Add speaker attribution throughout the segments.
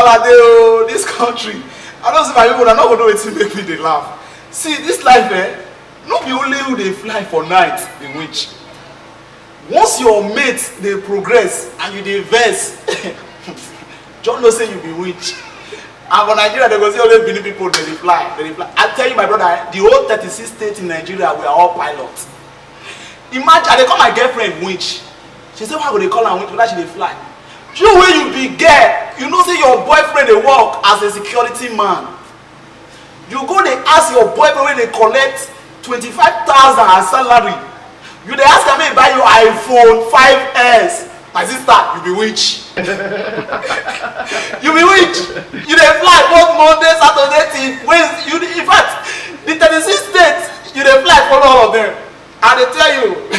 Speaker 1: wahala dey this country. I don't see my people, I not gonna know wetin make me dey laugh. See, this life, not be only who dey fly for night, dey witch. Once your mate dey progress and you dey vex, John know say you be witch. And for Nigeria, they go see only Benin people dey fly. I tell you, my brother, the whole 36 states in Nigeria, we are all pilots. Imagine, I dey call my girlfriend witch. She say, why go dey call her witch? Whether she dey fly. You wey you be girl, you know say your boyfriend dey work as a security man. You go dey ask your boyfriend wey dey collect 25,000 as salary. You dey ask am make he buy you iPhone 5S. My sister, you be witch. You be witch. You dey fly both Monday, Saturday till Wednesday. In fact, the 36 states, you dey fly follow all of them. And they tell you,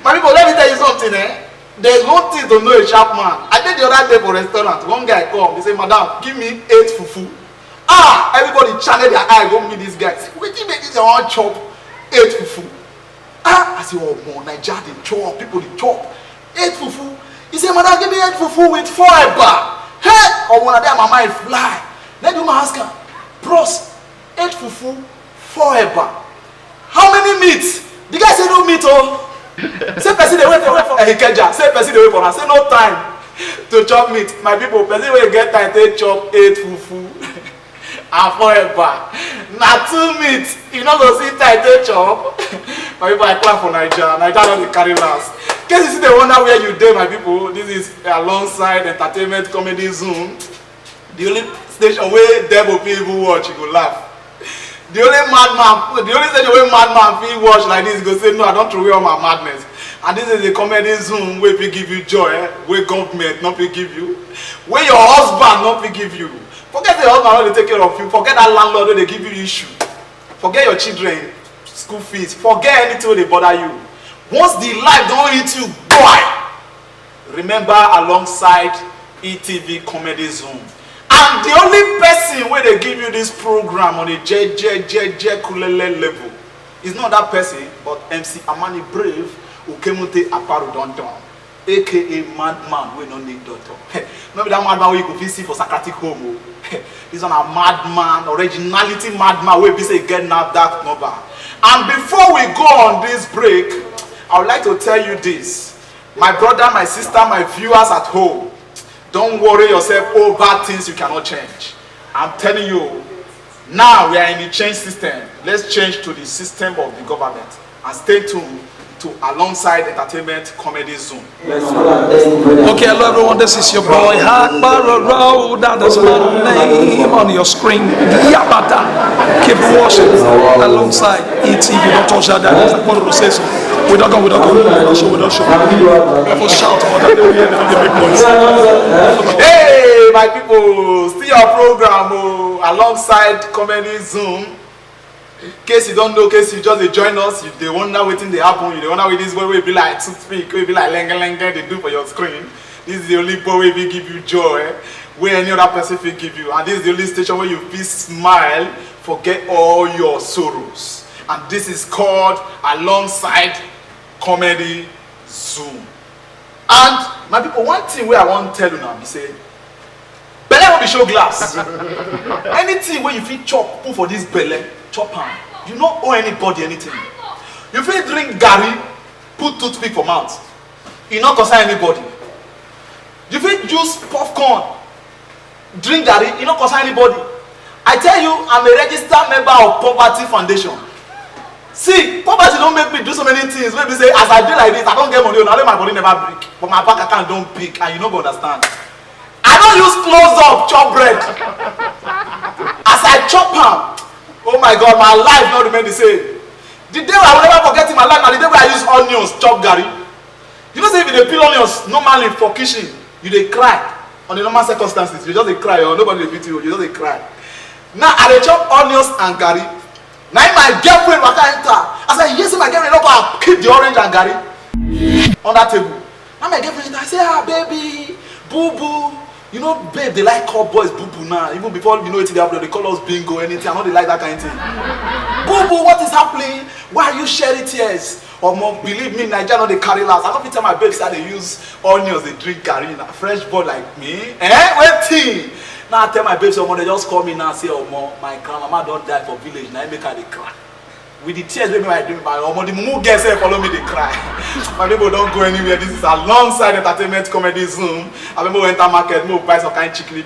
Speaker 1: my people, let me tell you something, There's one thing to know a sharp man. I did the other day for a restaurant. One guy come, he say, madam, give me 8 fufu. Everybody channel their eye, go meet this guy. Say, wait till make this one chop 8 fufu. I say, oh, more Nigeria, they chop, people they chop 8 fufu. He say, madam, give me 8 fufu with 4 eba. Hey, or one of them, my mind fly. Then the woman ask her, bros, 8 fufu, 4 eba. How many meats? The guy say no meat, oh. Say person they wait for Ikeja. Say person they wait for her. Say no time to chop meat. My people, person wey get time to chop 8 fufu and 4 eba. Na 2 meat. You no go see time to chop. My people, I clap for Nigeria. Nigeria don dey carry last. In case you see the wonder where you dey, my people, this is alongside Entertainment Comedy Zoom. The only station where devil people watch, you go laugh. The only station where madman fit watch like this, go say, no, I don't throw away all my madness. And this is the comedy Zoom where people give you joy, where government not fit give you, where your husband not fit give you. Forget the husband how they take care of you. Forget that landlord where they give you issue. Forget your children, school fees. Forget anything where they bother you. Once the life don't hit you, boy, remember alongside ETV Comedy Zoom. And the only person where they give you this program on a kulele level is not that person, but MC Amani Brave Ukemunte Aparu Donton, aka Madman we no need doctor. Not be that madman we go see for psychiatric home. This one a madman, originality madman where be say get that number. And before we go on this break, I would like to tell you this. My brother, my sister, my viewers at home, don't worry yourself over things you cannot change. I'm telling you, now we are in the change system. Let's change to the system of the government. And stay tuned to Alongside Entertainment Comedy Zoom.
Speaker 2: Okay, hello everyone, this is your boy Hakbaro. That is my name on your screen. Yabata. Keep watching alongside ETV. Don't touch that. That's like what to say so. We don't go. We don't show. People shout about that. They make noise.
Speaker 1: Hey, my people, still your program Alongside Comedy Zoom. In case you don't know, in case you just join us, you they wonder what thing they happen, you they wonder with this boy will be like toothpick, will be like lenga they do for your screen. This is the only boy where we give you joy, where any other person will give you. And this is the only station where you feel smile, forget all your sorrows. And this is called Alongside Comedy Zoom. And my people, one thing where I want to tell you now, be say, belle will be show glass. Anything where you feel chop, put for this belle. Chop am. You don't owe anybody anything. You feel drink garri, put toothpick for mouth. You not concern anybody. You feel juice popcorn, drink garri, you not concern anybody. I tell you, I'm a registered member of Poverty Foundation. See, poverty don't make me do so many things. Maybe say, as I do like this, I don't get money. Now my body never break, but my bank account don't pick, and you don't understand. I don't use close up chop bread. As I chop am. Oh my God, my life not remain the same. The day I will never forget in my life, and the day where I use onions, chop garri. You know, say if you peel onions normally for kitchen, you they cry. On the normal circumstances, you just they cry, or nobody they beat you, you just they cry. Now I they chop onions and garri. Now my girlfriend was enter. I said, yes, my girlfriend, no, I keep the orange and garri on that table. Now my girlfriend, I say, baby, boo boo. You know, babe, they like call boys boo-boo now. Even before you know it, they call us bingo, anything. I know they like that kind of thing. Boo-boo, what is happening? Why are you shedding tears? Or more, believe me, Nigeria know they carry last. I don't tell my babes that they use onions, they drink garri. Fresh boy like me. Wait till. Now I tell my babes, they just call me now and say, oh, my grandmama don't die for village. Now I make her they cry. With the tears wey I drink, my the mumu girls follow me, they cry. My people don't go anywhere. This is alongside entertainment comedy Zoom. I remember we enter market, we buy some kind chickly,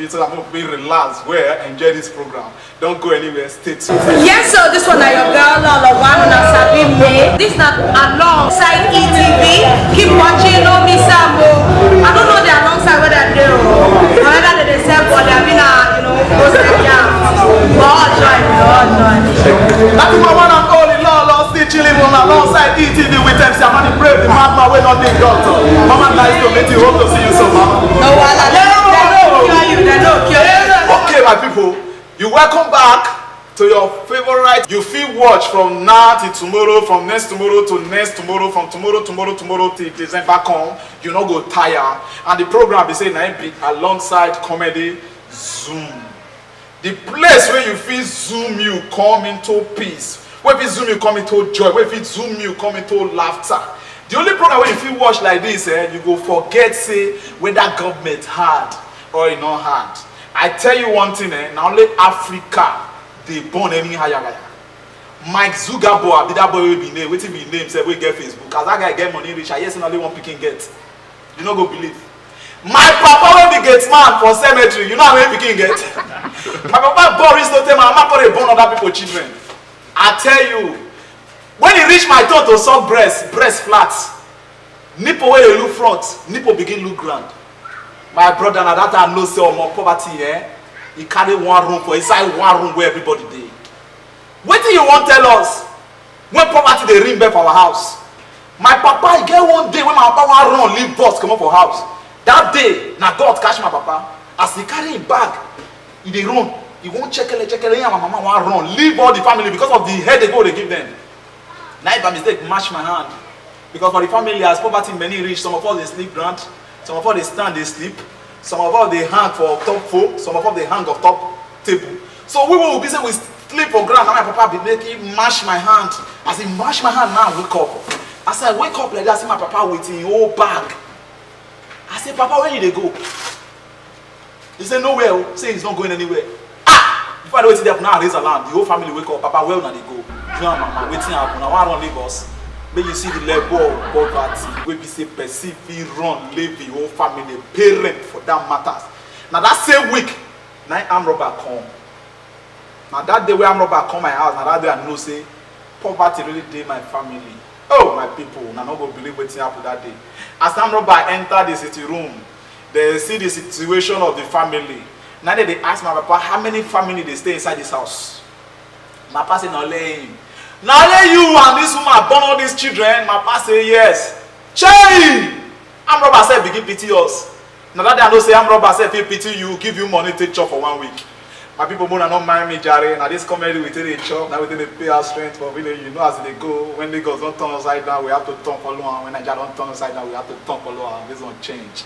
Speaker 1: so I'm going to be relaxed. Where enjoy this program. Don't go anywhere. Stay tuned.
Speaker 3: Yes, so this one is your girl, Lolo One, and Sabi May. This is not alongside ETV. Keep watching, no miss out. I don't know the alongside what they're doing. However, they say, but they've been, posted down. All join.
Speaker 1: That is my one and only Lolo, still chilling on alongside ETV with MC Amani Brave, the madman wey not being doctor. Mama, nice to meet you. Hope to see you soon, mama.
Speaker 3: No, they don't cure you.
Speaker 1: Okay, my people, you welcome back to your favorite. You feel watch from now till tomorrow, from next tomorrow to next tomorrow, from tomorrow till December come. You no go tire. And the program is saying I be alongside comedy Zoom. The place where you feel Zoom you come into peace. Where you Zoom you come into joy. Where you Zoom you come into laughter. The only program where you feel watch like this, you go forget say whether government hard or it not hard. I tell you one thing, now only Africa they born any higher. Mike Zugabo, that boy will be named. Wait till be named, say we get Facebook. As that guy get money rich, I yes only one picking get. You not go believe. My papa will be get man for cemetery. You know how many picking get? My papa Boris no tell my mama for born other people children. I tell you, when he reach my turn to suck breast flat, nipple where they look front, nipple begin look grand. My brother na that time no say more poverty, he carry one room for inside one room where everybody dey. What do you want tell us? When poverty they ring back for our house. My papa he get one day when my papa want run leave bus come up for house. That day, now God catch my papa. As he carry him bag, he dey run. He won't check and my mama want run. Leave all the family because of the headache they give them. Now if by mistake mash my hand. Because for the family as poverty many reach, some of us they sleep ground, some of us they stand they sleep, some of us they hang for top folk, some of us they hang of top table. So we will be saying we sleep for ground. Now my papa be making mash my hand. As he mash my hand now I wake up. As I wake up like that, I see my papa with his whole bag. I say, Papa, where did they go? He said, nowhere. Say he's not going anywhere. Before I know what's there, now raise alarm. The whole family wake up. Papa, where now they go? You know, mama, waiting happen. Now I don't leave us. But you see the level of poverty. Where we say perceive, run, leave the whole family, parent for that matters. Now that same week, now armed robber come. Now that day where armed robber come my house, now that day I know say poverty really did my family. Oh my people, now not go believe what's happened that day. As armed robber enter the city room, they see the situation of the family. Now they ask my papa how many family they stay inside this house. My papa say, no lay him. Now lay you and this woman born all these children. My papa say yes. Chey! Armed robber said begin pity us. Now that I know say armed robber said if pity you, give you money take chop for 1 week. My people who not mind me, Jare. Now this comedy we take a chop. Now we take a pay our strength for village. You know as they go. When they go don't turn upside down, we have to turn for long. When Nigeria don't turn upside down, we have to turn for long. This won't change.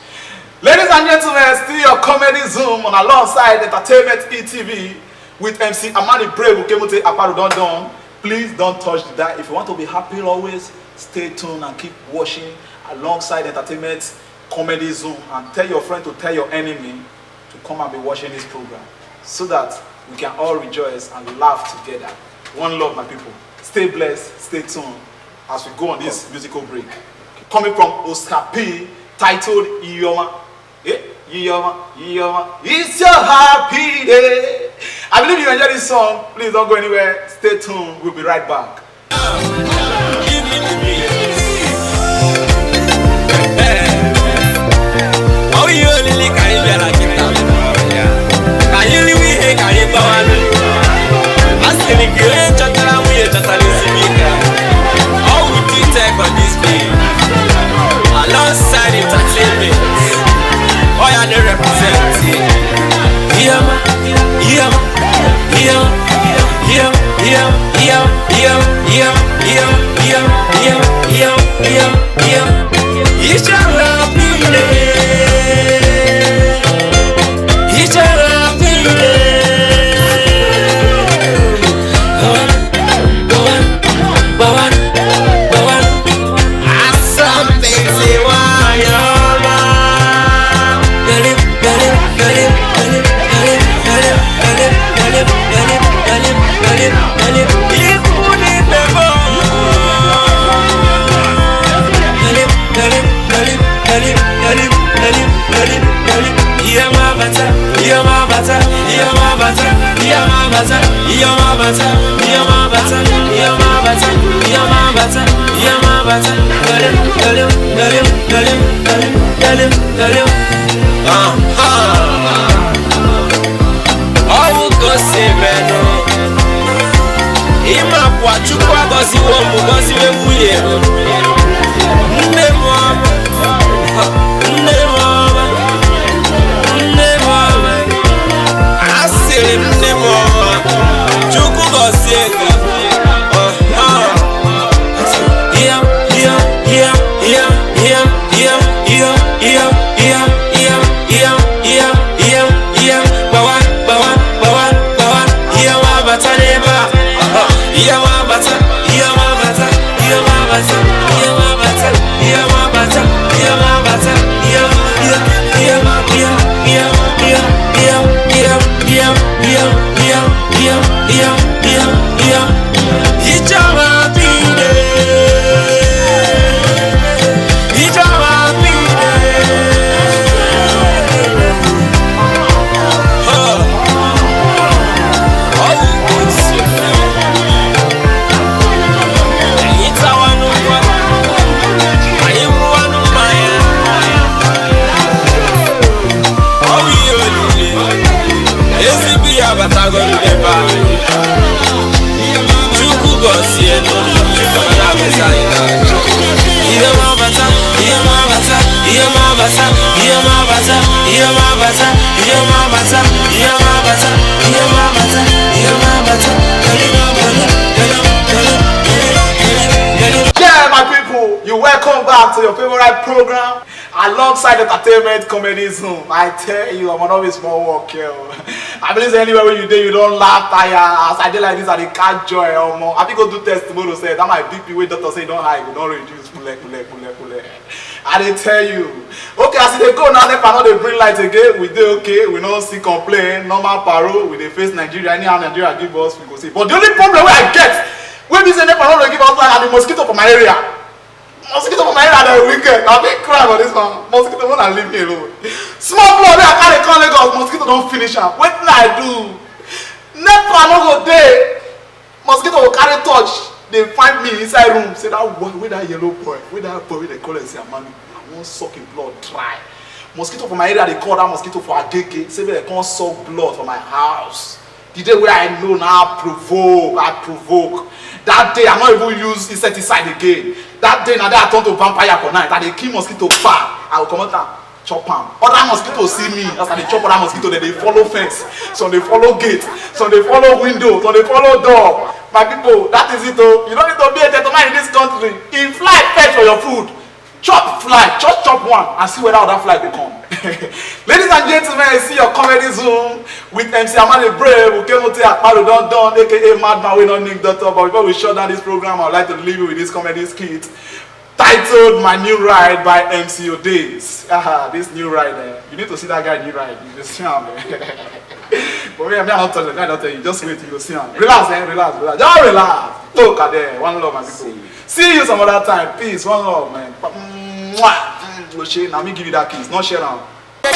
Speaker 1: Ladies and gentlemen, still your comedy Zoom on alongside Entertainment ETV with MC Amani Brave who came to Aparu Don Don. Please don't touch the dial. If you want to be happy always, stay tuned and keep watching alongside Entertainment Comedy Zoom and tell your friend to tell your enemy to come and be watching this program so that we can all rejoice and laugh together. One love, my people. Stay blessed, stay tuned as we go on this musical break. Coming from Oscar P, titled Iyoma. Iyoma, Iyoma, it's your happy day. I believe you enjoy this song. Please don't go anywhere. Stay tuned. We'll be right back.
Speaker 4: Alongside entertainment, oh yeah, they represent it. It's your happy day. It's your happy day. Go on. Something say why you're
Speaker 1: Welcome back to your favorite program alongside Entertainment Comedy Zoom. I tell you, I'm always more work here. I believe anywhere when you do, you don't laugh, tire. As I did like this, I can't joy or more. I think go do testimony say that my BP way doctor say don't high, don't reduce, pull. I did tell you. Okay, as they go now, they cannot they bring light again. We do okay, we don't see complain, normal paro, we they face Nigeria, anyhow Nigeria give us, we go see. But the only problem where I get, when this never not give us like the mosquito from my area. Mosquito from my area are wicked. I've been crying about this one. Mosquito won't leave me alone. Small blood, I can't call Lagos. Mosquito don't finish up. What can I do? Never no go there. Mosquito will carry touch. They find me inside room. Say that boy, with that yellow boy, with that boy, with the color, say man, I won't suck in blood dry. Mosquito from my area, they call that mosquito for a gate. Say they can't suck blood from my house. The day where I know now, I provoke. That day I not even use insecticide again. That day now I turn to vampire for night. And they kill mosquito far. I will come out and chop them. Other mosquitoes see me. That's how they chop other mosquito. Then they follow fence. Some they follow gate. Some they follow window. Some they follow door. My people, that is it though. You don't need to be a gentleman in this country. If fly fetch for your food, chop fly. Just chop one and see whether other fly will come. Ladies and gentlemen, I see your comedy Zoom with MC Amani Brave, Ukemote Akparo Don, aka Madman, we don't need doctor. But before we shut down this program, I'd like to leave you with this comedy skit titled My New Ride by MC Odays. This new ride, you need to see that guy new ride. You just see him. But me, I'm not telling you, just wait, you will see him. Relax, relax. Just relax. Look at there. One love, my people. See you some other time. Peace. One love, man. Now me give you that kiss, not share now.
Speaker 4: Hello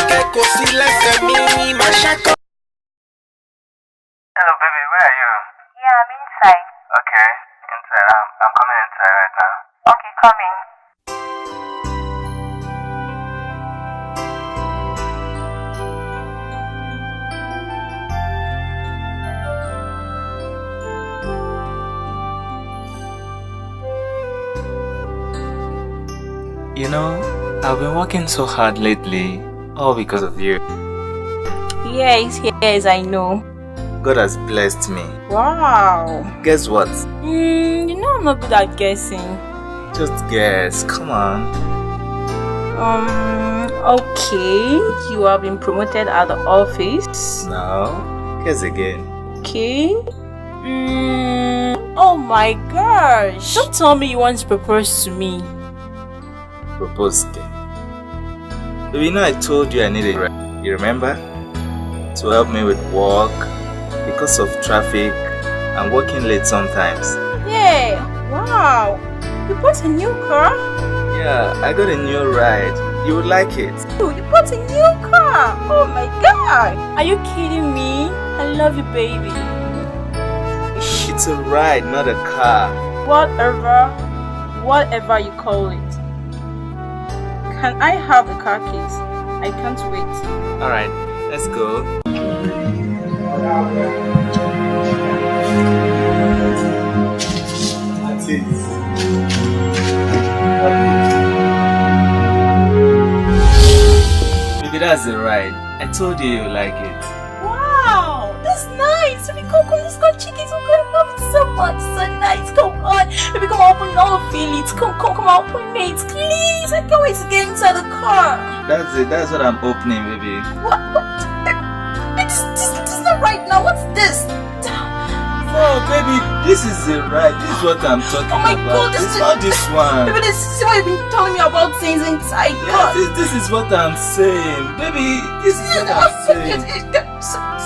Speaker 4: baby, where are you?
Speaker 5: Yeah, I'm inside.
Speaker 4: Okay, inside. I'm coming inside right now.
Speaker 5: Okay, coming.
Speaker 6: You know, I've been working so hard lately, all because of you.
Speaker 5: Yes, I know.
Speaker 6: God has blessed me.
Speaker 5: Wow.
Speaker 6: Guess what?
Speaker 5: You know I'm not good at guessing.
Speaker 6: Just guess, come on.
Speaker 5: Okay. You have been promoted at the office.
Speaker 6: No, guess again.
Speaker 5: Okay. Oh my gosh. Don't tell me you want to propose to me.
Speaker 6: Propose again. You know I told you I needed a you remember? To help me with work because of traffic and working late sometimes.
Speaker 5: Yeah, wow. You bought a new car?
Speaker 6: Yeah, I got a new ride. You would like it.
Speaker 5: You bought a new car? Oh my god. Are you kidding me? I love you, baby.
Speaker 6: It's a ride, not a car.
Speaker 5: Whatever. whatever you call it. Can I have the car keys? I can't wait.
Speaker 6: Alright, let's go.
Speaker 1: That's it.
Speaker 6: Maybe that's the ride. I told you you like it.
Speaker 5: Wow, that's nice. Baby, come, let's go chicken. So good. I love it so much. So nice. Come on. Baby, come on, open all feel it. Come on, open it. Please. I can't wait to get inside the car.
Speaker 6: That's it. That's what I'm opening, baby.
Speaker 5: What? This is not right now. What's this?
Speaker 6: Oh, baby, this is the ride. This is what I'm talking
Speaker 5: Oh my
Speaker 6: about.
Speaker 5: God,
Speaker 6: It's not this one.
Speaker 5: Baby, this is what you've been telling me about things inside.
Speaker 6: Yeah, this is what I'm saying. Baby, this is what I'm saying.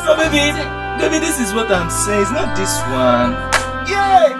Speaker 6: No, baby, this is what I'm saying. It's not this one. Yeah.